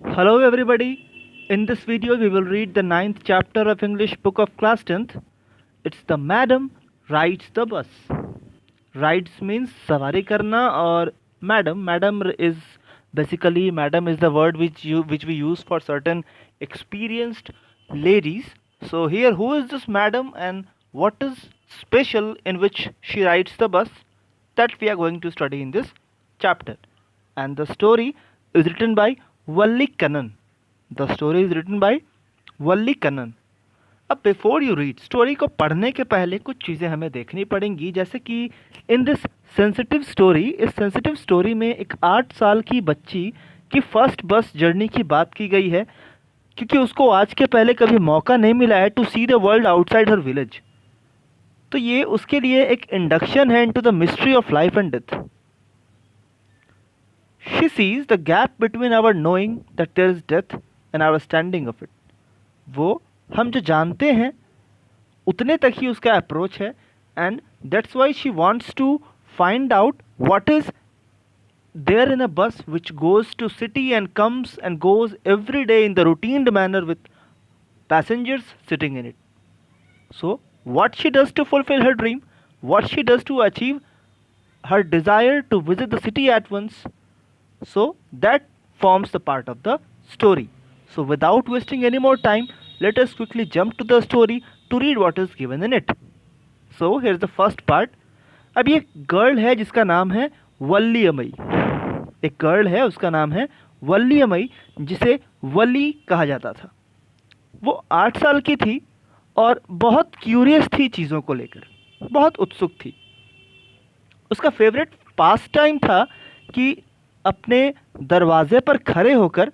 Hello everybody. In this video we will read the ninth chapter of English book of class 10th. It's the Madam Rides the Bus. Rides means सवारी करना और madam is the word which we use for certain experienced ladies. So here who is this madam and what is special in which she rides the bus, that we are going to study in this chapter. And the story is written by Valli Kannan. The story is written by Valli Kannan. अब before you read, story को पढ़ने के पहले कुछ चीज़ें हमें देखनी पड़ेंगी, जैसे कि इन दिस इस सेंसिटिव स्टोरी में एक 8 साल की बच्ची की फर्स्ट बस जर्नी की बात की गई है, क्योंकि उसको आज के पहले कभी मौका नहीं मिला है to see the world outside her village. तो ये उसके लिए एक इंडक्शन है into the mystery of life and death. She sees the gap between our knowing that there is death and our standing of it. वो हम जो जानते हैं उतने तक ही उसका अप्रोच है, and that's why she wants to find out what is there in a bus which goes to city and comes and goes every day in the routine manner with passengers sitting in it. So what she does to fulfill her dream, what she does to achieve her desire to visit the city at once, so that forms the part of the story. So without wasting any more time, let us quickly jump to the story to read what is given in it. So here's the first part. अब ये girl है जिसका नाम है वल्ली अमई. एक girl है, उसका नाम है वल्ली अमई, जिसे वली कहा जाता था. वो 8 साल की थी और बहुत क्यूरियस थी चीज़ों को लेकर, बहुत उत्सुक थी. उसका फेवरेट पास टाइम था कि अपने दरवाजे पर खड़े होकर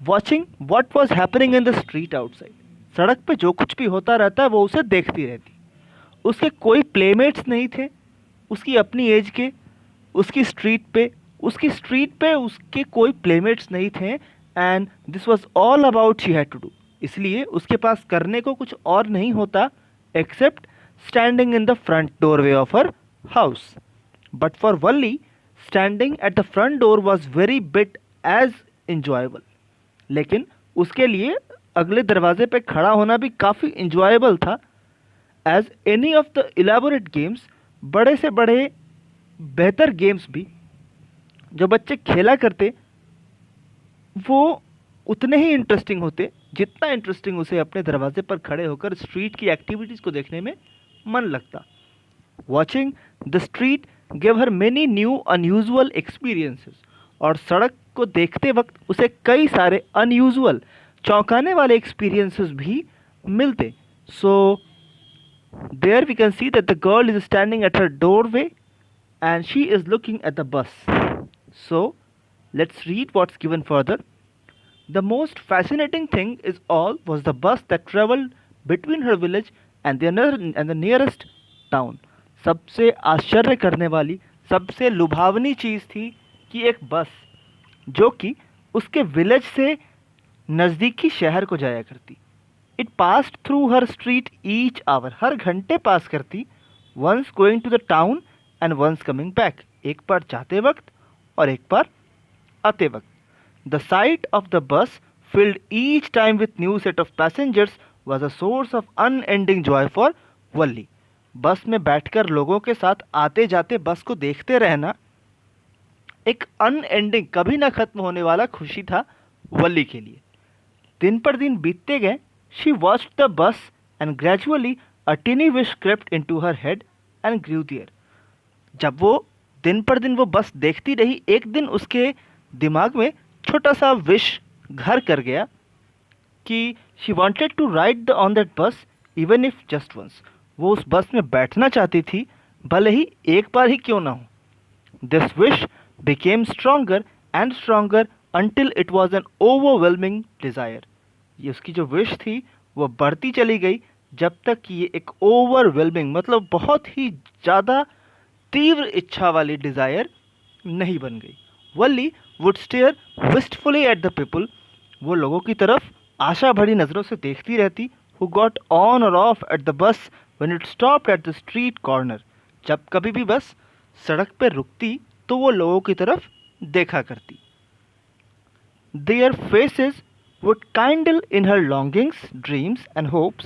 watching what was happening in the street outside. सड़क पे जो कुछ भी होता रहता है वो उसे देखती रहती. उसके कोई प्लेमेट्स नहीं थे उसकी अपनी एज के. उसकी स्ट्रीट पे उसके कोई प्लेमेट्स नहीं थे, and this was all about she had to do. इसलिए उसके पास करने को कुछ और नहीं होता except standing in the front doorway of her house. But for Valli, standing at the front door was very bit as enjoyable. लेकिन उसके लिए अगले दरवाजे पे खड़ा होना भी काफ़ी इंजॉयबल था. As any of the elaborate games, बड़े से बड़े बेहतर गेम्स भी जो बच्चे खेला करते वो उतने ही इंटरेस्टिंग होते जितना इंटरेस्टिंग उसे अपने दरवाजे पर खड़े होकर स्ट्रीट की एक्टिविटीज़ को देखने में मन लगता. Watching the street give her many new unusual experiences. और सड़क को देखते वक्त उसे कई सारे अनयूजुअल, चौंकाने वाले एक्सपीरियंसेस भी मिलते. So there we can see that the girl is standing at her doorway and she is looking at the bus. So let's read what's given further. The most fascinating thing is all was the bus that traveled between her village and the nearest town. सबसे आश्चर्य करने वाली, सबसे लुभावनी चीज़ थी कि एक बस जो कि उसके विलेज से नज़दीकी शहर को जाया करती. It passed through her street each hour. हर घंटे पास करती. Once going to the town and once coming back. एक बार जाते वक्त और एक बार आते वक्त. The sight of the bus, filled each time with new set of passengers, was a source of unending joy for Valli. बस में बैठकर लोगों के साथ आते जाते बस को देखते रहना एक अनएंडिंग, कभी ना खत्म होने वाला खुशी था वल्ली के लिए. दिन पर दिन बीतते गए. She watched the bus and gradually a tiny wish crept into her head and grew there. जब वो दिन पर दिन वो बस देखती रही, एक दिन उसके दिमाग में छोटा सा विश घर कर गया कि she wanted to ride on that bus even if just once. वो उस बस में बैठना चाहती थी, भले ही एक बार ही क्यों ना हो. This wish became stronger and stronger until it was an overwhelming desire. ये उसकी जो विश थी वो बढ़ती चली गई जब तक कि ये एक ओवरवेलमिंग, मतलब बहुत ही ज़्यादा तीव्र इच्छा वाली डिज़ायर नहीं बन गई. Valli would stare wistfully at the people. वो लोगों की तरफ आशा भरी नज़रों से देखती रहती. हु गॉट ऑन और ऑफ एट द बस when it stopped at the street corner. जब कभी भी बस सड़क पर रुकती तो वो लोगों की तरफ देखा करती. Their faces would kindle in her longings, dreams, and hopes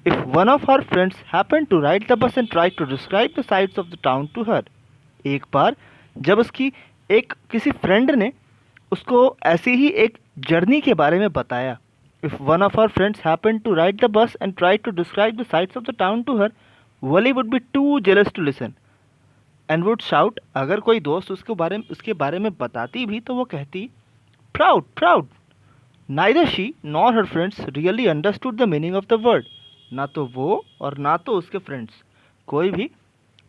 if one of her friends happened to ride the bus and try to describe the sights of the town to her. एक बार जब उसकी एक किसी friend ने उसको ऐसी ही एक journey के बारे में बताया. If one of her friends happened to ride the bus and tried to describe the sights of the town to her, Wally would be too jealous to listen and would shout. अगर कोई दोस्त उसके बारे में बताती भी तो वो कहती, proud, proud. Neither she nor her friends really understood the meaning of the word. ना तो वो और ना तो उसके फ्रेंड्स कोई भी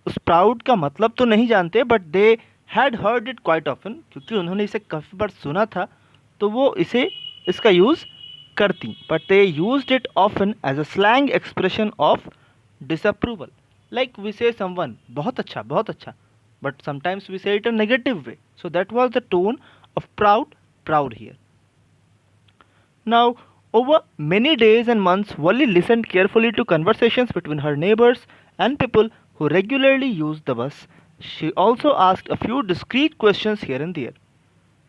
उस प्राउड का मतलब तो नहीं जानते, but they had heard it quite often, क्योंकि उन्होंने इसे काफ़ी बार सुना था तो वो इसका यूज़ करती. But they used it often as a slang expression of disapproval. Like we say someone बहुत अच्छा बहुत अच्छा, but sometimes we say it a negative way. So that was the tone of proud here. Now, over many days and months, Wally listened carefully to conversations between her neighbors and people who regularly used the bus. She also asked a few discreet questions here and there.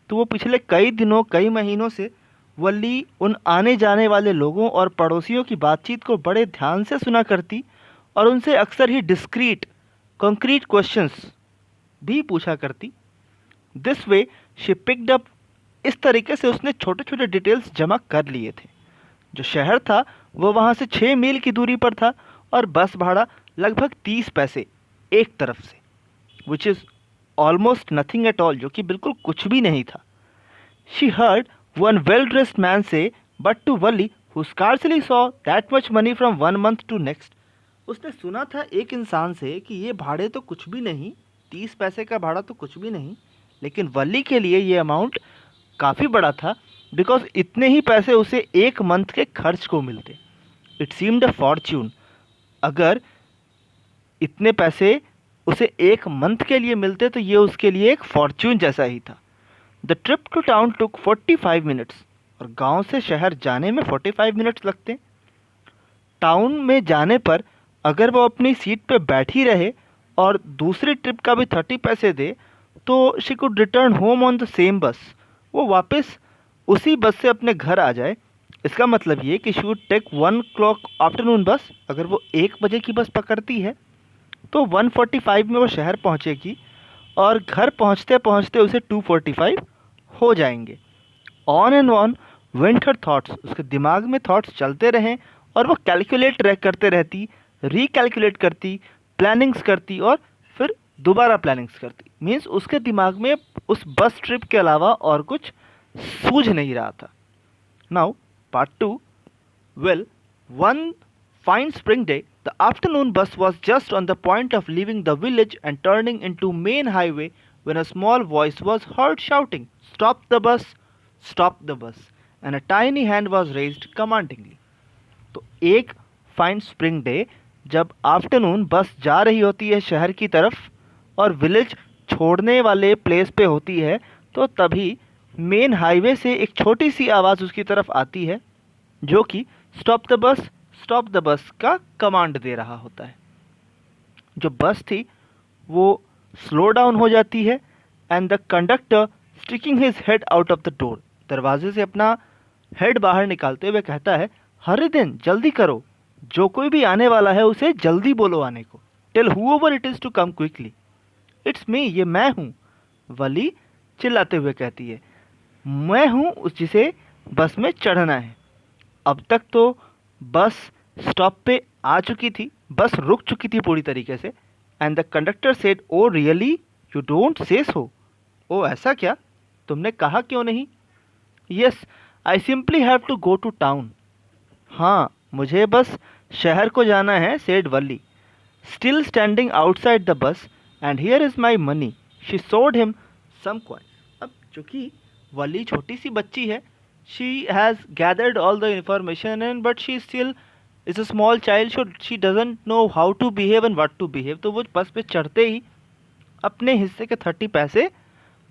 तो वो पिछले कई दिनों कई महीनों से वल्ली उन आने जाने वाले लोगों और पड़ोसियों की बातचीत को बड़े ध्यान से सुना करती और उनसे अक्सर ही डिस्क्रीट कंक्रीट क्वेश्चंस भी पूछा करती. This way she picked up. इस तरीके से उसने छोटे छोटे डिटेल्स जमा कर लिए थे. जो शहर था वो वहाँ से 6 मील की दूरी पर था और बस भाड़ा लगभग 30 पैसे एक तरफ से, which is almost nothing at all, जो कि बिल्कुल कुछ भी नहीं था. She heard one well dressed man से, but to Valli who scarcely saw that much money from one month to next. उसने सुना था एक इंसान से कि ये भाड़े तो कुछ भी नहीं, 30 पैसे का भाड़ा तो कुछ भी नहीं, लेकिन वली के लिए ये अमाउंट काफ़ी बड़ा था, बिकॉज इतने ही पैसे उसे एक मंथ के खर्च को मिलते. It seemed a Fortune. अगर इतने पैसे उसे एक मंथ के लिए मिलते तो ये उसके लिए एक फॉर्च्यून जैसा ही था. The trip to town took 45 minutes. और गांव से शहर जाने में 45 मिनट्स लगते. टाउन में जाने पर अगर वो अपनी सीट पे बैठी रहे और दूसरी ट्रिप का भी 30 पैसे दे तो she could return home on the same बस. वो वापस उसी बस से अपने घर आ जाए. इसका मतलब ये कि she would take 1 o'clock afternoon बस. अगर वो 1 बजे की बस पकड़ती है तो 1:45 में वो शहर पहुंचेगी और घर पहुंचते पहुंचते उसे 2:45 हो जाएंगे. On and on went her thoughts. उसके दिमाग में थॉट्स चलते रहें और वो कैलकुलेट करते रहती, रिकैलकुलेट करती, प्लानिंग्स करती और फिर दोबारा प्लानिंग्स करती. मीन्स उसके दिमाग में उस बस ट्रिप के अलावा और कुछ सूझ नहीं रहा था. Now part 2. Well, one fine spring day, the afternoon bus was just on the point of leaving the village and turning into main highway when a small voice was heard shouting, "Stop the bus! Stop the bus!" and a tiny hand was raised commandingly. तो एक fine spring day जब afternoon बस जा रही होती है शहर की तरफ और विलेज छोड़ने वाले प्लेस पे होती है, तो तभी मेन हाईवे से एक छोटी सी आवाज़ उसकी तरफ आती है जो कि स्टॉप द बस का कमांड दे रहा होता है. जो बस थी वो स्लो डाउन हो जाती है and the conductor sticking his head out of the door. दरवाजे से अपना हेड बाहर निकालते हुए कहता है, हरी देन, जल्दी करो, जो कोई भी आने वाला है उसे जल्दी बोलो आने को. Tell whoever it is to come quickly. It's me, ये मैं हूँ. वली चिल्लाते हुए कहती है, मैं हूँ उस जिसे बस में चढ़ना है. अब तक तो बस स्टॉप पे आ चुकी थी, बस रुक चुकी थी पूरी तरीके से. And the conductor said, oh really, you don't say so. ओ ऐसा क्या, तुमने कहा क्यों नहीं. Yes, I simply have to go to town. हाँ, मुझे बस शहर को जाना है, said Valli, still standing outside the bus. And here is my money. She showed him some coin. अब चूँकि वली छोटी सी बच्ची है, she has gathered all the information and but she still is a small child, so she doesn't know how to behave and what to behave. तो वो बस पे चढ़ते ही अपने हिस्से के 30 पैसे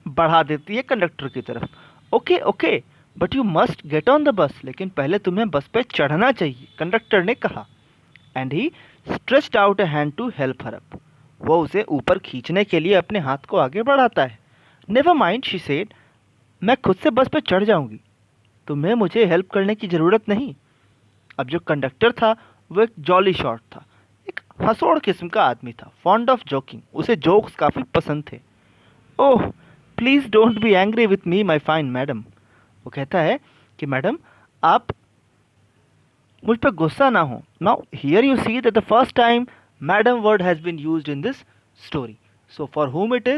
बढ़ा देती है कंडक्टर की तरफ. Okay okay, but you must get on the bus. लेकिन पहले तुम्हें बस पे चढ़ना चाहिए, कंडक्टर ने कहा. And he stretched out a hand to help her up. वो उसे ऊपर खींचने के लिए अपने हाथ को आगे बढ़ाता है. नेवर माइंड, शी सेड, मैं खुद से बस पे चढ़ जाऊंगी, तुम्हें मुझे हेल्प करने की ज़रूरत नहीं। अब जो कंडक्टर था वो एक जॉली शॉट था, एक हंसोड़ किस्म का आदमी था, फॉन्ड ऑफ जोकिंग, उसे जोक्स काफ़ी पसंद थे। Oh please don't be angry with me my fine madam. वो कहता है कि मैडम आप मुझ पर गुस्सा ना हो। Now here you see that the first time madam word has been used in this story. So for whom it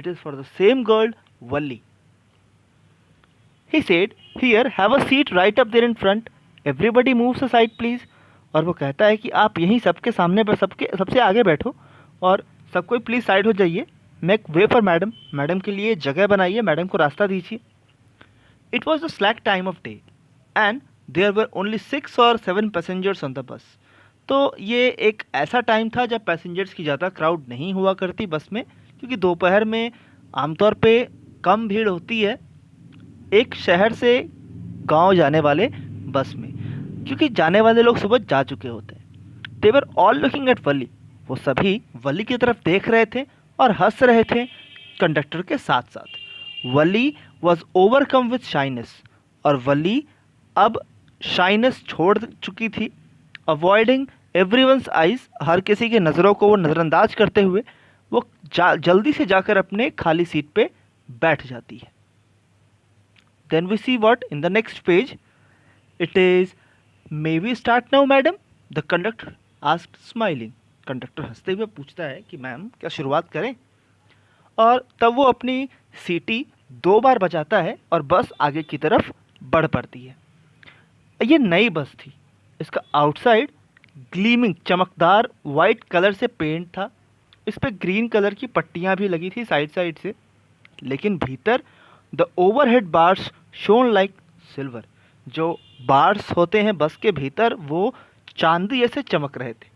is for the same girl, Valli. He said, here, have a seat right up there in front. Everybody moves aside, please. और वो कहता है कि आप यहीं सबके सामने पर सबसे आगे बैठो और सब कोई प्लीज़ साइड हो जाइए। Make way for madam, madam के लिए जगह बनाइए, मैडम को रास्ता दीजिए। It was the slack time of day and there were only 6 or 7 passengers on the bus. तो ये एक ऐसा टाइम था जब पैसेंजर्स की ज़्यादा क्राउड नहीं हुआ करती बस में, क्योंकि दोपहर में आमतौर पे कम भीड़ होती है एक शहर से गांव जाने वाले बस में, क्योंकि जाने वाले लोग सुबह जा चुके होते हैं। दे वर ऑल लुकिंग एट वली, वो सभी वली की तरफ देख रहे थे और हंस रहे थे कंडक्टर के साथ साथ। वली वॉज ओवरकम विथ शाइनेस, और वली अब शाइनेस छोड़ चुकी थी। अवॉइडिंग एवरीवन्स आइज, हर किसी की नज़रों को वो नज़रअंदाज करते हुए वो जल्दी से जाकर अपने खाली सीट पे बैठ जाती है। Then we see what in the next page. It is, may we start now madam? The conductor asked smiling. Conductor हंसते हुए पूछता है कि मैम क्या शुरुआत करें? और तब वो अपनी सीटी 2 बार बजाता है और बस आगे की तरफ बढ़ पड़ती है। ये नई बस थी, इसका आउटसाइड ग्लीमिंग चमकदार वाइट कलर से पेंट था, इस पर ग्रीन कलर की पट्टियाँ भी लगी थी साइड साइड से, लेकिन भीतर the overhead bars shown like silver, जो बार्स होते हैं बस के भीतर वो चांदी जैसे चमक रहे थे।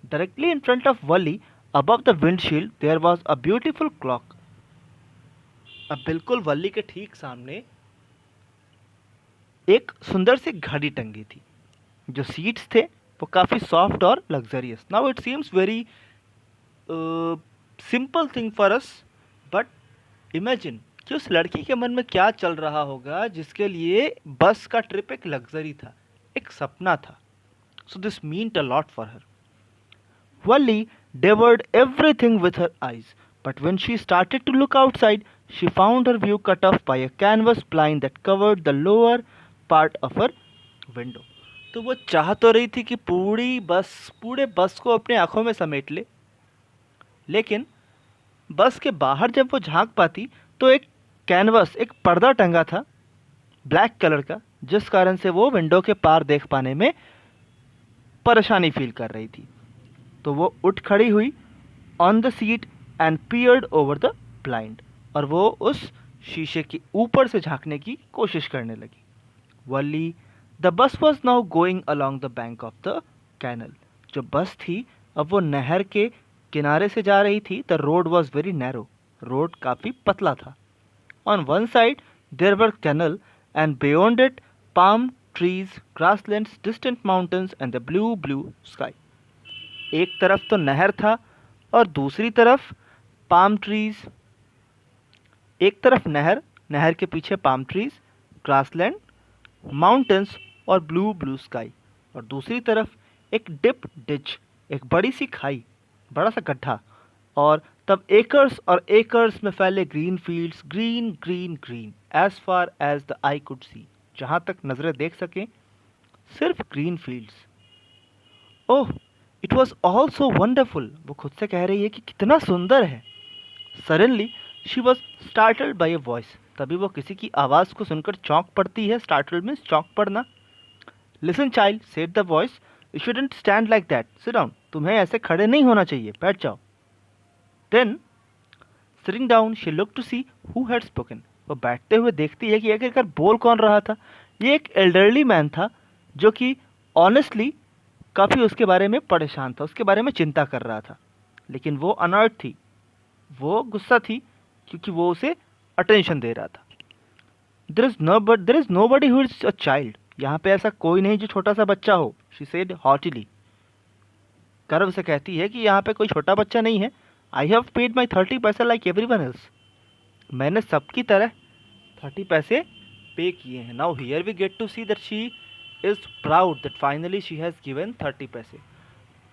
Directly in front of Valli above the windshield there was a beautiful clock. अब बिल्कुल वली के ठीक सामने एक सुंदर सी घड़ी टंगी थी। जो सीट्स थे वो काफ़ी सॉफ्ट और luxurious. Now it seems very simple thing for us, but imagine कि उस लड़की के मन में क्या चल रहा होगा जिसके लिए बस का ट्रिप एक लग्जरी था, एक सपना था। So this meant a lot for her. Wally devoured everything with her eyes, but when she started to look outside, she found her view cut off by a canvas blind that covered the lower part of her window. तो वो चाह तो रही थी कि पूरे बस को अपने आंखों में समेट ले, लेकिन बस के बाहर जब वो झांक पाती तो एक कैनवस, एक पर्दा टंगा था ब्लैक कलर का, जिस कारण से वो विंडो के पार देख पाने में परेशानी फील कर रही थी। तो वो उठ खड़ी हुई on the seat and peered over the blind, और वो उस शीशे के ऊपर से झांकने की कोशिश करने लगी। Valli the bus was now going along the bank of the canal. जो बस थी अब वो नहर के किनारे से जा रही थी। The road was very narrow, road काफ़ी पतला था। On one side there were canal and beyond it palm trees, grasslands, distant mountains and the blue blue sky. एक तरफ तो नहर था और दूसरी तरफ पाम ट्रीज। एक तरफ नहर, नहर के पीछे पाम ट्रीज, ग्रासलैंड, माउंटेन्स और ब्लू ब्लू स्काई, और दूसरी तरफ एक डिप डिच, एक बड़ी सी खाई, बड़ा सा गड्ढा, और तब एकर्स और एकर्स में फैले green fields, green green green as far as the eye could see, जहाँ तक नज़रें देख सकें सिर्फ green fields. Oh it was all so wonderful, वो खुद से कह रही है कि कितना सुंदर है। Suddenly she was startled by a voice, तभी वो किसी की आवाज़ को सुनकर चौंक पड़ती है। स्टार्टल्ड मीन्स चौंक पड़ना। Listen child, said the voice, you shouldn't stand like that, sit down, तुम्हें ऐसे खड़े नहीं होना चाहिए, बैठ जाओ। Then sitting down she look to see who had spoken, वो बैठते हुए देखती है कि आखिरकार बोल कौन रहा था। ये एक एल्डरली मैन था जो कि ऑनेस्टली काफ़ी उसके बारे में परेशान था, उसके बारे में चिंता कर रहा था, लेकिन वो अनर्ट थी, वो गुस्सा थी क्योंकि वो उसे अटेंशन दे रहा था। There is nobody who is a child, यहाँ पे ऐसा कोई नहीं जो छोटा सा बच्चा हो। शी सेड हॉटिली, गर्व से कहती है कि यहाँ पे कोई छोटा बच्चा नहीं है। आई हैव पेड माई 30 पैसा लाइक एवरी वन एल्स, मैंने सबकी तरह 30 पैसे पे किए हैं। Now here we get to see that she is proud that finally she has given 30 पैसे।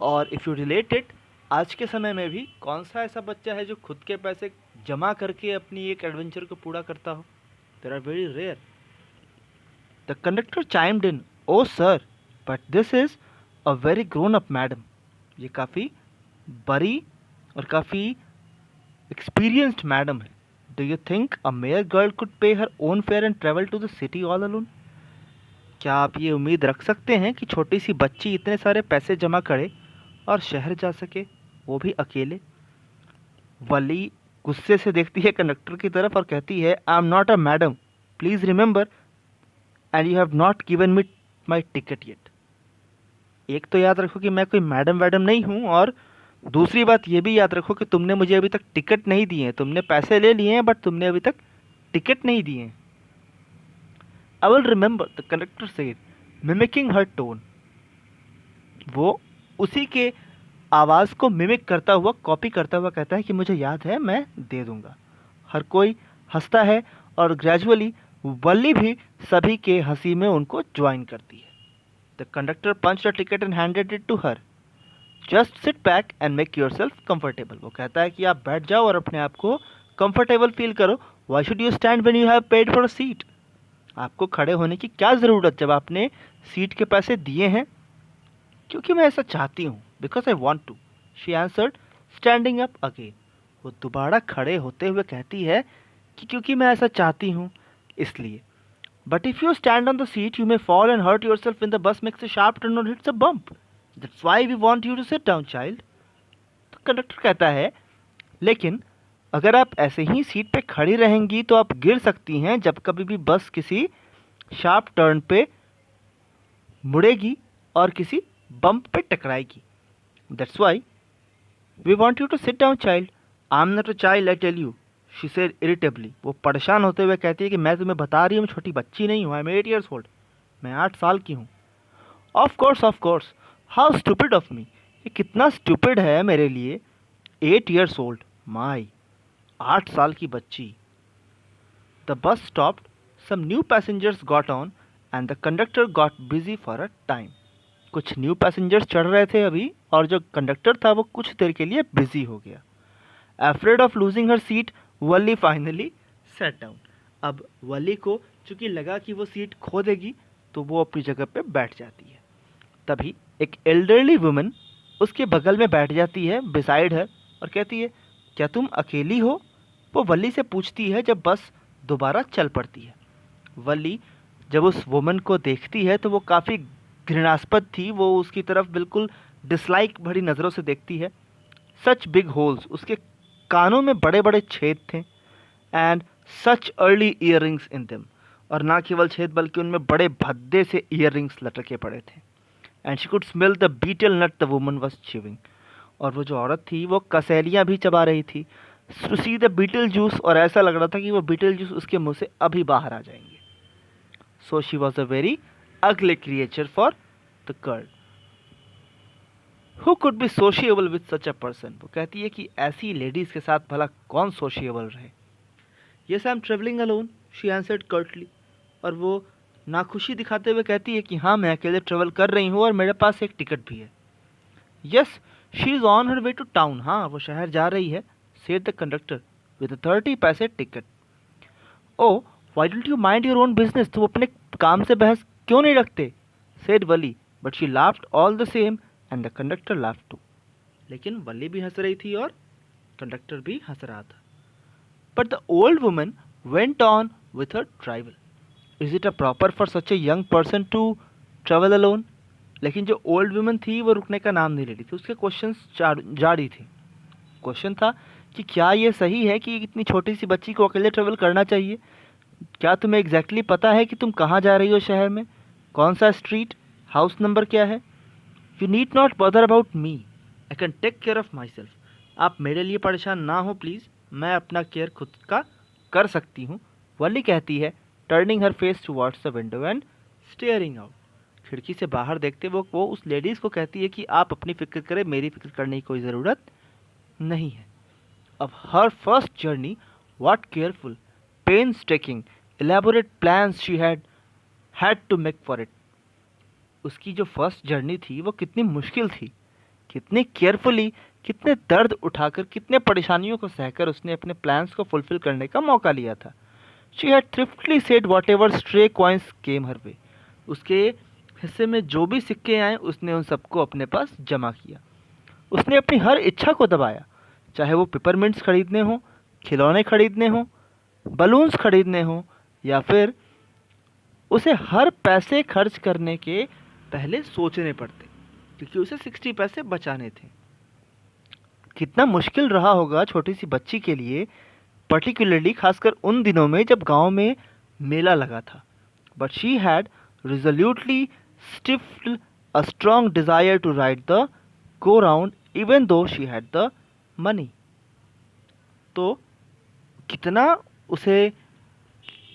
और इफ़ यू रिलेट इट, आज के समय में भी कौन सा ऐसा बच्चा है जो खुद के पैसे जमा करके अपनी एक एडवेंचर को पूरा करता हो? There are very rare. The conductor chimed in, oh sir, but this is a very grown up madam. ये काफ़ी बड़ी और काफ़ी एक्सपीरियंस्ड मैडम है। Do you think a mere girl could pay her own fare and travel to the city all alone? क्या आप ये उम्मीद रख सकते हैं कि छोटी सी बच्ची इतने सारे पैसे जमा करे और शहर जा सके, वो भी अकेले? वली गुस्से से देखती है कंडक्टर की तरफ और कहती है, आई am not a madam, please remember, and you have not given me my ticket yet. एक तो याद रखो कि मैं कोई मैडम वैडम नहीं हूँ, और दूसरी बात ये भी याद रखो कि तुमने मुझे अभी तक टिकट नहीं दिए हैं। तुमने पैसे ले लिए हैं बट तुमने अभी तक टिकट नहीं दिए हैं। I will remember, the conductor said, mimicking her tone. वो उसी के आवाज़ को मिमिक करता हुआ, कॉपी करता हुआ कहता है कि मुझे याद है, मैं दे दूंगा। हर कोई हंसता है और ग्रेजुअली वल्ली भी सभी के हंसी में उनको ज्वाइन करती है। The conductor punch the ticket and handed it to her. Just sit back and make yourself comfortable. वो कहता है कि आप बैठ जाओ और अपने आप को कंफर्टेबल फील करो। Why should you stand when you have paid for a seat? आपको खड़े होने की क्या ज़रूरत जब आपने सीट के पैसे दिए हैं? क्योंकि मैं ऐसा चाहती हूँ, because I want to, she answered, standing up again. वो दोबारा खड़े होते हुए कहती है कि क्योंकि मैं ऐसा चाहती हूँ इसलिए। But if you stand on the seat you may fall and hurt yourself in the bus makes a sharp turn और hits a bump, that's why we want you to sit down child. तो conductor कहता है, लेकिन अगर आप ऐसे ही seat पे खड़ी रहेंगी तो आप गिर सकती हैं जब कभी भी बस किसी शार्प टर्न पे मुड़ेगी और किसी बम्प पे टकराएगी। That's why we want you to sit down child. I am not a child I tell you, she said irritably. वो परेशान होते हुए कहती है कि मैं तुम्हें बता रही हूँ, मैं छोटी बच्ची नहीं हूँ, आई एम 8 years old, मैं 8 साल की हूँ। Of course, how stupid of me, ये कितना स्टूपिड है मेरे लिए। 8 years old, माई, 8 साल की बच्ची। The bus stopped, some new passengers got on and the conductor got busy for a time. कुछ न्यू पैसेंजर्स चढ़ रहे थे अभी, और जो कंडक्टर था वो कुछ देर के लिए बिजी हो गया। Afraid of losing her seat, Wali finally set down. अब वली को चूंकि लगा कि वो सीट खो देगी तो वो अपनी जगह पे बैठ जाती है। तभी एक एल्डरली वुमन उसके बगल में बैठ जाती है, बिसाइड हर, और कहती है, क्या तुम अकेली हो? वो वली से पूछती है जब बस दोबारा चल पड़ती है। वली जब उस वुमन को देखती है तो वो काफ़ी घृणास्पद थी, वो उसकी तरफ बिल्कुल डिसलाइक भरी नज़रों से देखती है। सच बिग होल्स, उसके कानों में बड़े बड़े छेद थे, and such early year rings in them, और ना केवल छेद बल्कि उनमें बड़े भद्दे से ईयर रिंग्स लटके पड़े थे। And she could smell the beetle not the woman was chewing, और वो जो औरत थी वो कसेलियाँ भी चबा रही थी। To see the betel juice, और ऐसा लग रहा था कि वो बीटल जूस उसके मुंह से अभी बाहर आ जाएंगे। So she was a very ugly creature for the girl. Who could be sociable with such a person? वो कहती है कि ऐसी लेडीज़ के साथ भला कौन सोशिएबल रहे। Yes I am travelling alone, she answered Curtly. और वो नाखुशी दिखाते हुए कहती है कि हाँ, मैं अकेले ट्रेवल कर रही हूँ और मेरे पास एक टिकट भी है। Yes, she is on her way to town, हाँ वो शहर जा रही है, सेड द कंडक्टर विद 30 पैसे ticket. Oh, why don't you mind your own business? तुम अपने काम से बहस क्यों नहीं रखते? Said Valli, but she laughed all the same and the conductor laughed too. लेकिन वली भी हंस रही थी और कंडक्टर भी हंस रहा था। But the old woman went on with her travel. Is it a proper for such a young person to travel alone? लेकिन जो ओल्ड वुमन थी वो रुकने का नाम नहीं ले रही थी, उसके क्वेश्चंस जारी थे। क्वेश्चन था कि क्या ये सही है कि इतनी छोटी सी बच्ची को अकेले ट्रेवल करना चाहिए? क्या तुम्हें एग्जैक्टली पता है कि तुम कहाँ जा रही हो शहर में? कौन सा स्ट्रीट, हाउस नंबर क्या है? You need not bother about me, I can take care of myself. आप मेरे लिए परेशान ना हो प्लीज़, मैं अपना केयर खुद का कर सकती हूँ, वली कहती है, turning her face towards the window and steering out. खिड़की से बाहर देखते वो उस लेडीज़ को कहती है कि आप अपनी फ़िक्र करें, मेरी फ़िक्र करने की कोई ज़रूरत नहीं है। अब her first journey, what careful, painstaking, elaborate plans she had to make for it. उसकी जो फर्स्ट जर्नी थी वो कितनी मुश्किल थी, कितनी केयरफुली, कितने दर्द उठाकर, कितने परेशानियों को सहकर उसने अपने प्लान्स को फुलफिल करने का मौका लिया था. She had thriftily saved whatever stray coins came her way. उसके हिस्से में जो भी सिक्के आए उसने उन सबको अपने पास जमा किया. उसने अपनी हर इच्छा को दबाया, चाहे वो पेपरमिंट्स खरीदने हो, खिलौने खरीदने हो, बलून्स खरीदने हो, या फिर उसे हर पैसे खर्च करने के पहले सोचने पड़ते, क्योंकि उसे 60 पैसे बचाने थे. कितना मुश्किल रहा होगा छोटी सी बच्ची के लिए, पर्टिकुलरली खासकर उन दिनों में जब गांव में मेला लगा था. But she had resolutely stifled a strong desire to ride the go round even though she had the money. तो कितना उसे,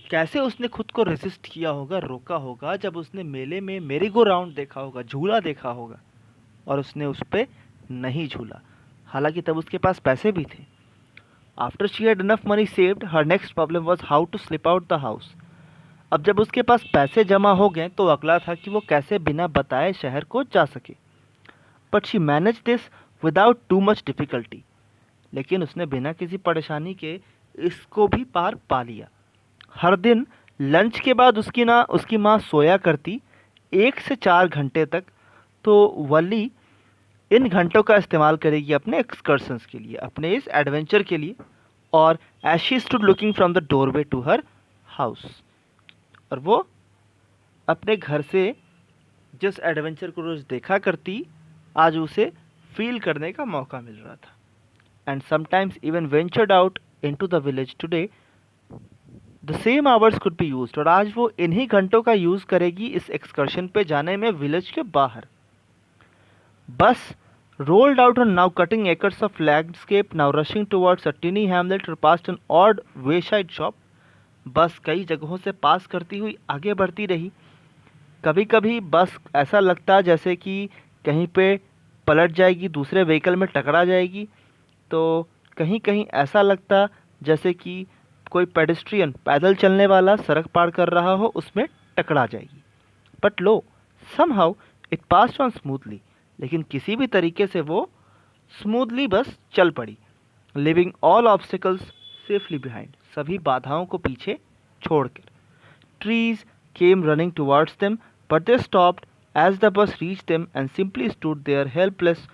कैसे उसने खुद को रेसिस्ट किया होगा, रोका होगा, जब उसने मेले में मेरी गो राउंड देखा होगा, झूला देखा होगा, और उसने उस पर नहीं झूला, हालांकि तब उसके पास पैसे भी थे. After she had enough money saved, her next problem was how to slip out the house. अब जब उसके पास पैसे जमा हो गए तो अगला था कि वो कैसे बिना बताए शहर को जा सके. But she manage this without too much difficulty. लेकिन उसने बिना किसी परेशानी के इसको भी पार पा लिया. हर दिन लंच के बाद उसकी माँ सोया करती 1 से 4 घंटे तक. तो वली इन घंटों का इस्तेमाल करेगी अपने एक्सकर्शंस के लिए, अपने इस एडवेंचर के लिए. और as she stood looking from the doorway to her house, और वो अपने घर से जिस एडवेंचर को रोज़ देखा करती, आज उसे फील करने का मौका मिल रहा था. And sometimes even ventured out into the village today. The same hours could be used, और आज वो इन्हीं घंटों का यूज़ करेगी इस एक्सकर्शन पे जाने में विलेज के बाहर. बस rolled out on now cutting acres of landscape, now rushing towards a tiny hamlet or past an odd wayside shop. बस कई जगहों से पास करती हुई आगे बढ़ती रही. कभी कभी बस ऐसा लगता जैसे कि कहीं पे पलट जाएगी, दूसरे व्हीकल में टकरा जाएगी. तो कहीं कहीं ऐसा लगता जैसे कि कोई पेडेस्ट्रियन, पैदल चलने वाला सड़क पार कर रहा हो, उसमें टकरा जाएगी. But low, somehow it passed on smoothly. लेकिन किसी भी तरीके से वो स्मूथली बस चल पड़ी. Leaving all obstacles safely behind, सभी बाधाओं को पीछे छोड़कर. Trees came running towards them, but they stopped as the bus reached them and simply stood there helpless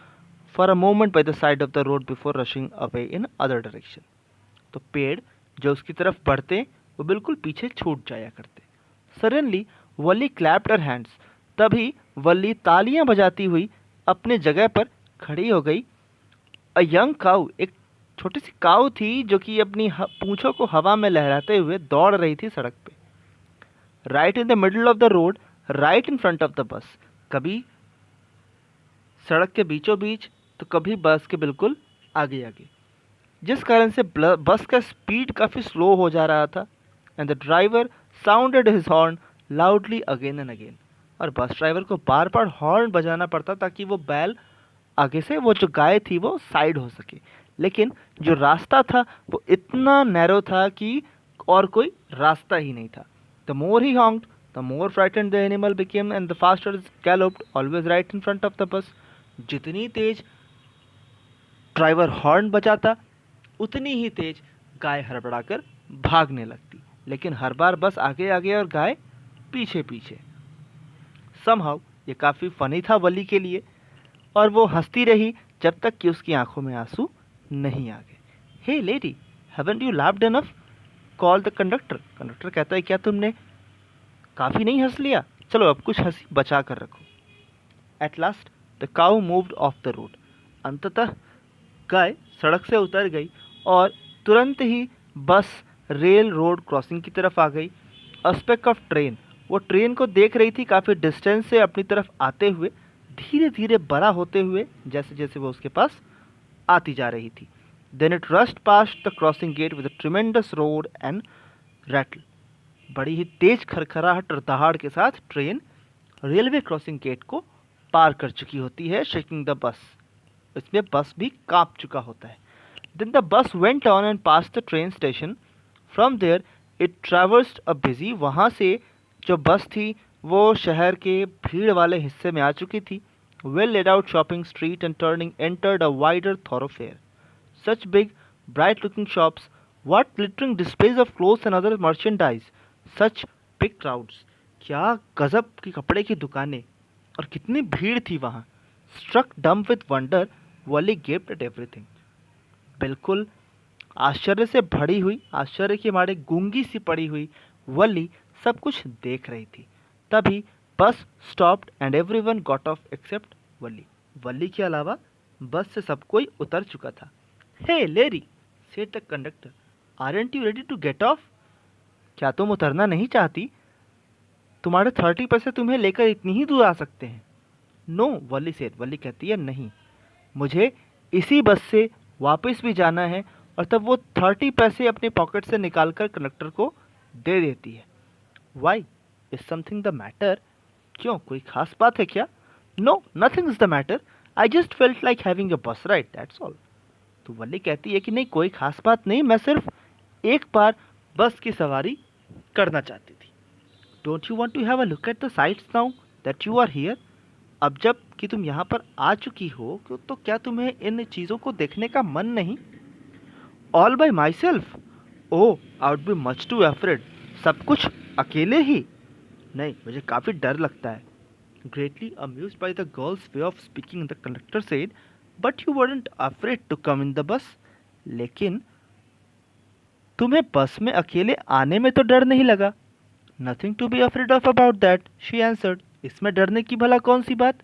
for a moment by the side of the road before rushing away in other direction. तो पेड़ जो उसकी तरफ बढ़ते वो बिल्कुल पीछे छूट जाया करते. सडनली वली क्लैप्ड हर हैंड्स, तभी वली तालियां बजाती हुई अपने जगह पर खड़ी हो गई. अ यंग काऊ, एक छोटी सी काऊ थी जो कि अपनी पूंछों को हवा में लहराते हुए दौड़ रही थी सड़क पे. Right in the middle of the road, right in front of the बस. कभी सड़क के बीचों बीच तो कभी बस के बिल्कुल आगे आगे, जिस कारण से बस का स्पीड काफ़ी स्लो हो जा रहा था. And the driver sounded his horn loudly again and again. और बस ड्राइवर को बार बार हॉर्न बजाना पड़ता ताकि वो बैल आगे से, वो जो गाय थी वो साइड हो सके. लेकिन जो रास्ता था वो इतना नैरो था कि और कोई रास्ता ही नहीं था. The more he honked, the more frightened the animal became and the faster galloped always right in front of the bus. जितनी तेज ड्राइवर हॉर्न बजाता उतनी ही तेज गाय हड़बड़ाकर भागने लगती. लेकिन हर बार बस आगे आगे और गाय पीछे पीछे. समहाउ ये काफ़ी फ़नी था वली के लिए, और वो हंसती रही जब तक कि उसकी आंखों में आंसू नहीं आ गए. Hey lady, haven't you laughed enough, call the conductor. Conductor कहता है क्या तुमने काफ़ी नहीं हंस लिया, चलो अब कुछ हंसी बचा कर रखो. At last the cow moved of the road. अंततः गाय सड़क से उतर गई और तुरंत ही बस रेल रोड क्रॉसिंग की तरफ आ गई. अ स्पेक ऑफ ट्रेन, वो ट्रेन को देख रही थी काफ़ी डिस्टेंस से अपनी तरफ आते हुए, धीरे धीरे बड़ा होते हुए जैसे जैसे वो उसके पास आती जा रही थी. Then it rushed past the crossing gate with a tremendous road and rattle. बड़ी ही तेज खरखराहट और दहाड़ के साथ ट्रेन रेलवे क्रॉसिंग गेट को पार कर चुकी होती है, शेकिंग द बस. इसमें बस भी कांप चुका होता है. Then the bus went on and pass the train station. From there it traversed a busy, वहाँ से जो बस थी वो शहर के भीड़ वाले हिस्से में आ चुकी थी. Well laid out shopping street and turning entered a wider thoroughfare. Such big, bright-looking shops, what glittering displays of clothes and other merchandise, such big crowds. क्या गजब की कपड़े की दुकानें और कितनी भीड़ थी वहाँ. Struck dumb with wonder, Wally gaped at everything. बिल्कुल आश्चर्य से भरी हुई, आश्चर्य के मारे गूंगी सी पड़ी हुई वली सब कुछ देख रही थी. तभी bus stopped and everyone got off except Valli. Valli के अलावा बस से सब कोई उतर चुका था. Hey lady, said the conductor, aren't you ready to get off? क्या तुम उतरना नहीं चाहती? तुम्हारे 30 पैसे तुम्हें लेकर इतनी ही दूर आ सकते हैं. नो, वली सेड. वली कहती है नहीं, मुझे इसी बस से वापस भी जाना है. और तब वो 30 पैसे अपने पॉकेट से निकालकर कंडक्टर को दे देती है. Why, is something the matter? क्यों, कोई खास बात है क्या? No, nothing is the matter, I just felt like having a bus ride, that's all. तो वली कहती है कि नहीं, कोई खास बात नहीं, मैं सिर्फ एक बार बस की सवारी करना चाहती थी. Don't you want to have a look at the sights now that you are here? अब जब कि तुम यहाँ पर आ चुकी हो तो क्या तुम्हें इन चीज़ों को देखने का मन नहीं? All bye my self? Oh, I would be much to afraid. सब कुछ अकेले ही? नहीं, मुझे काफ़ी डर लगता है. Greatly amused by the girl's way of speaking, the conductor said, but you weren't afraid to come in the bus? लेकिन तुम्हें बस में अकेले आने में तो डर नहीं लगा? Nothing to be afraid of about that, she answered. इसमें डरने की भला कौन सी बात?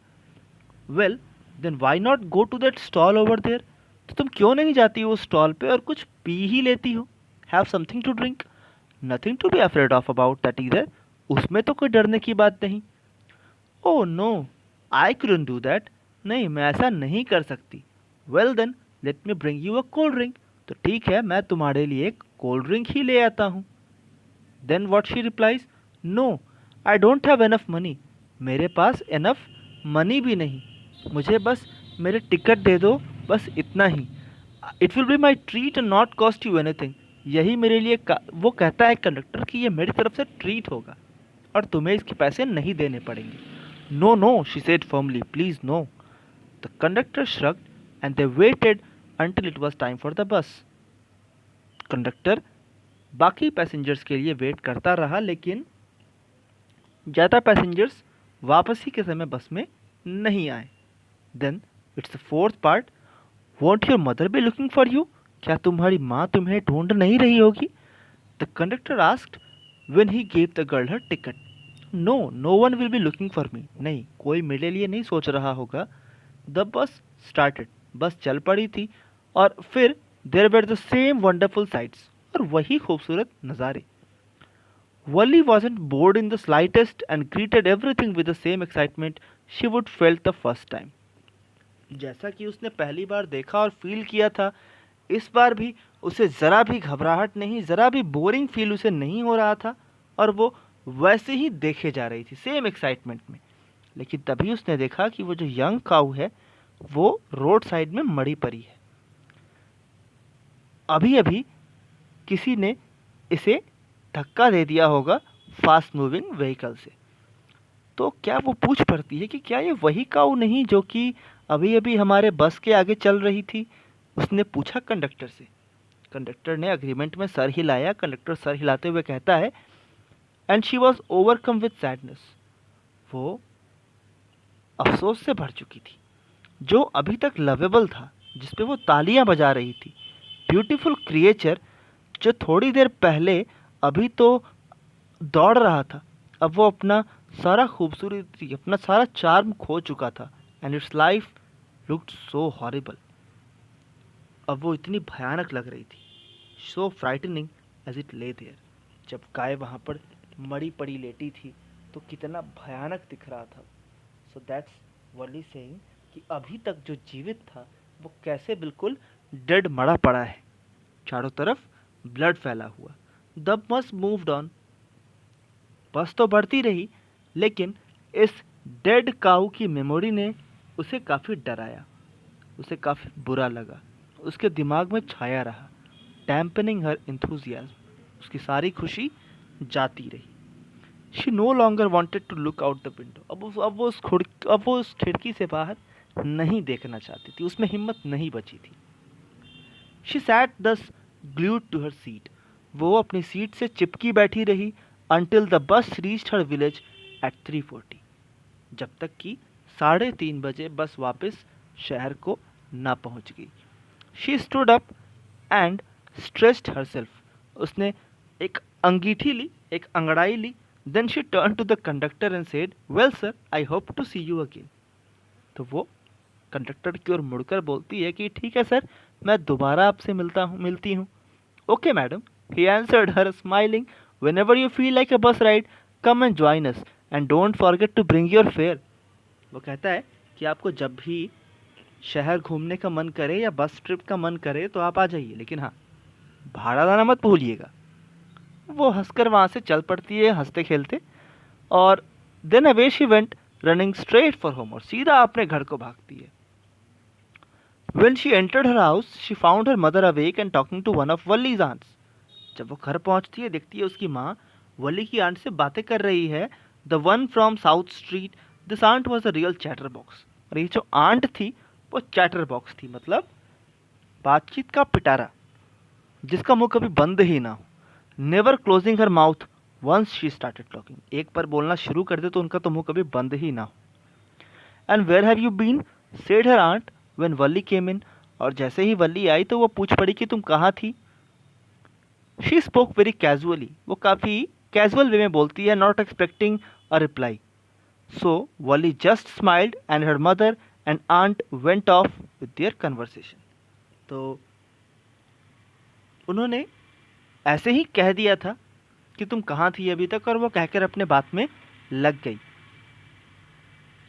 Well then why not go to that stall over there? तो तुम क्यों नहीं जाती हो उस स्टॉल पे और कुछ पी ही लेती हो? Have something to drink. Nothing to be afraid of about that इधर. उसमें तो कोई डरने की बात नहीं. Oh no, I couldn't do that. नहीं, मैं ऐसा नहीं कर सकती. Well then let me bring you a cold drink. तो ठीक है, मैं तुम्हारे लिए एक कोल्ड ड्रिंक ही ले आता हूँ. Then what she replies, no, I don't have enough money. मेरे पास एनफ मनी भी नहीं. मुझे बस मेरे टिकट दे दो, बस इतना ही. It will be my treat and not cost you anything. यही मेरे लिए वो कहता है कंडक्टर कि ये मेरी तरफ से ट्रीट होगा और तुम्हें इसके पैसे नहीं देने पड़ेंगे. No no, she said firmly, please no. The conductor shrugged and they waited until it was time for the bus. Conductor बाकी पैसेंजर्स के लिए वेट करता रहा, लेकिन ज़्यादा पैसेंजर्स वापसी के समय बस में नहीं आए. Then it's the fourth part. Won't your mother be looking for you? क्या तुम्हारी माँ तुम्हें ढूंढ नहीं रही होगी? The conductor asked when he gave the girl her ticket. No, no one will be looking for me. नहीं, कोई मेरे लिए नहीं सोच रहा होगा. The bus started. बस चल पड़ी थी और फिर there were the same wonderful sights, और वही खूबसूरत नज़ारे. Wally wasn't bored in the slightest and greeted everything with the same excitement she would felt the first time. जैसा कि उसने पहली बार देखा और फील किया था, इस बार भी उसे ज़रा भी घबराहट नहीं, ज़रा भी बोरिंग फील उसे नहीं हो रहा था और वो वैसे ही देखे जा रही थी, सेम एक्साइटमेंट में. लेकिन तभी उसने देखा कि वो जो यंग काऊ है वो रोड साइड में मरी पड़ी है. अभी अभी किसी ने इसे धक्का दे दिया होगा फास्ट मूविंग व्हीकल से. तो क्या वो पूछ पड़ती है कि क्या ये वही काऊ नहीं जो कि अभी अभी हमारे बस के आगे चल रही थी? उसने पूछा कंडक्टर से. कंडक्टर ने अग्रीमेंट में सर हिलाया. कंडक्टर सर हिलाते हुए कहता है, and she was overcome with sadness. वो अफसोस से भर चुकी थी. जो अभी तक लवेबल था, जिसपे वो तालियां बजा रही थी, ब्यूटीफुल क्रिएचर जो थोड़ी देर पहले अभी तो दौड़ रहा था, अब वो अपना सारा खूबसूरती, अपना सारा चार्म खो चुका था. And its life looked so horrible. अब वो इतनी भयानक लग रही थी. So frightening as it lay there. जब गाय वहाँ पर मरी पड़ी लेटी थी तो कितना भयानक दिख रहा था. सो दैट्स वली सेइंग कि अभी तक जो जीवित था वो कैसे बिल्कुल डेड मरा पड़ा है, चारों तरफ ब्लड फैला हुआ. The bus moved on. बस तो बढ़ती रही, लेकिन इस डेड काऊ की मेमोरी ने उसे काफ़ी डराया, उसे काफ़ी बुरा लगा, उसके दिमाग में छाया रहा, डैम्पनिंग हर इंथुजियाज्म. उसकी सारी खुशी जाती रही। She no longer wanted to look out the window. अब वो उस खिड़की से बाहर नहीं देखना चाहती थी, उसमें हिम्मत नहीं बची थी। शी सैट दस ग्लूड टू हर सीट। वो अपनी सीट से चिपकी बैठी रही until the bus reached her village at 3:40, जब तक कि 3:30 बजे बस वापस शहर को ना पहुंच गई। She stood up and stretched herself. उसने एक अंगीठी ली, एक अंगड़ाई ली। Then she turn to the conductor and said, well sir, I hope to see you again. तो वो कंडक्टर की ओर मुड़कर बोलती है कि ठीक है सर, मैं दोबारा आपसे मिलती हूँ। Okay madam, he answered her smiling, whenever you feel like a bus ride, come and join us and don't forget to bring your fare। वो कहता है कि आपको जब भी शहर घूमने का मन करे या बस ट्रिप का मन करे तो आप आ जाइए, लेकिन हाँ, भाड़ा लाना मत भूलिएगा। वो हंसकर वहाँ से चल पड़ती है हंसते खेलते, और then away she went running straight for home, और सीधा अपने घर को भागती है। When she entered her house, she found her mother awake and talking to one of Wally's aunts। जब वो घर पहुंचती है, देखती है उसकी माँ वली की आंट से बातें कर रही है। The one from south street, this aunt was a real chatterbox. और ये जो आंट थी वो चैटर बॉक्स थी, मतलब बातचीत का पिटारा, जिसका मुंह कभी बंद ही ना हो। Never closing her mouth once she started talking. एक बार बोलना शुरू कर दे तो उनका तो मुंह कभी बंद ही ना हो। And where have you been, said her aunt when Valli came in. और जैसे ही वली आई तो वो पूछ पड़ी कि तुम कहाँ थी। She spoke very casually. वो काफ़ी कैजुअल वे में बोलती है, not expecting a reply. So Valli just smiled and her mother and aunt went off with their conversation. तो उन्होंने ऐसे ही कह दिया था कि तुम कहाँ थी अभी तक, और वो कहकर अपने बात में लग गई।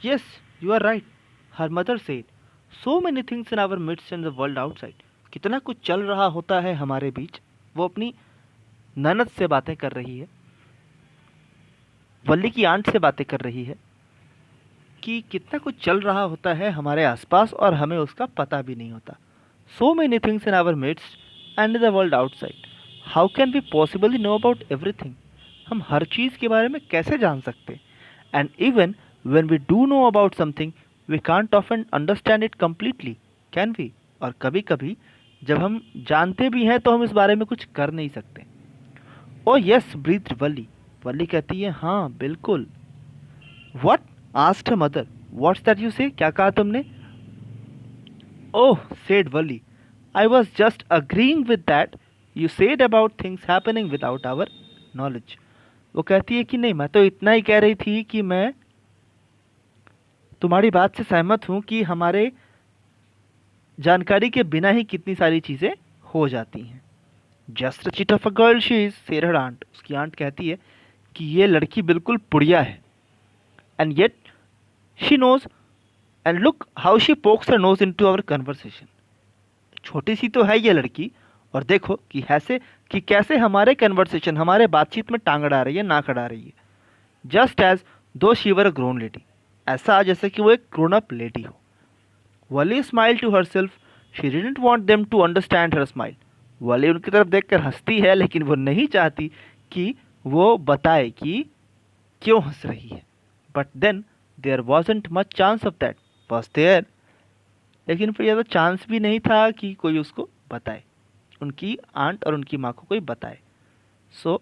Yes, you are right, her mother said, so many things in our midst and the world outside. कितना कुछ चल रहा होता है हमारे बीच। वो अपनी ननद से बातें कर रही है, वली की आंट से बातें कर रही है कि कितना कुछ चल रहा होता है हमारे आसपास और हमें उसका पता भी नहीं होता। So many things in our midst and in the world outside, how can we possibly know about everything. हम हर चीज़ के बारे में कैसे जान सकते। And even when we do know about something, we can't often understand it completely, can we. और कभी कभी जब हम जानते भी हैं तो हम इस बारे में कुछ कर नहीं सकते। ओ यस, ब्रीथ वली। वली कहती है, हाँ बिल्कुल। What, asked her mother, what's that you say, क्या कहा तुमने। Oh, said Valli, I was just agreeing with that you said about things happening without our knowledge. वो कहती है कि नहीं, मैं तो इतना ही कह रही थी कि मैं तुम्हारी बात से सहमत हूँ कि हमारे जानकारी के बिना ही कितनी सारी चीज़ें हो जाती हैं। Just chit of a girl she is, said her aunt. उसकी आंट कहती है कि ये लड़की बिल्कुल पुड़िया है। And yet she knows, and look how she pokes her nose into our conversation. छोटी सी तो है ये लड़की, और देखो कि कैसे हमारे कन्वर्सेशन, हमारे बातचीत में टांग अड़ा रही है, नाक अड़ा रही है। Just as though she were a grown lady, ऐसा जैसे कि वो एक ग्रोन अप लेडी हो। Valli smile to herself, she didn't want them to understand her smile. Valli उनकी तरफ देखकर हंसती है, लेकिन वो नहीं चाहती कि वो बताए कि क्यों हंस रही है। But then there wasn't much chance of that, was there. लेकिन फिर ज़्यादा चांस भी नहीं था कि कोई उसको बताए, उनकी आंट और उनकी माँ को कोई बताए। So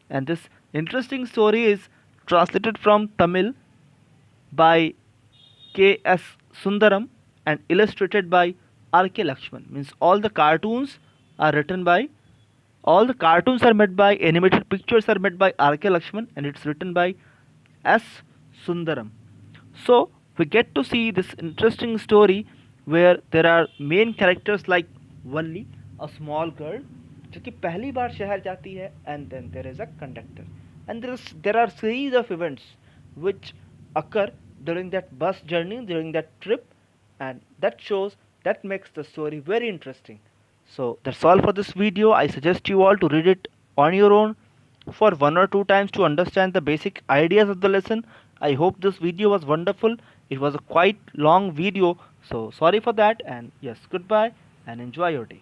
and this interesting story is translated from Tamil by K.S. Sundaram and illustrated by R.K. Lakshman. Means all the cartoons are made by, animated pictures are made by R.K. Lakshman, and it's written by S. Sundaram. So we get to see this interesting story where there are main characters like Valli, a small girl जो कि पहली बार शहर जाती है, and then there is a conductor, and there are series of events which occur during that bus journey, during that trip, and that makes the story very interesting. So that's all for this video. I suggest you all to read it on your own for 1 or 2 times to understand the basic ideas of the lesson. I hope this video was wonderful. It was a quite long video, so sorry for that, and yes, goodbye and enjoy your day.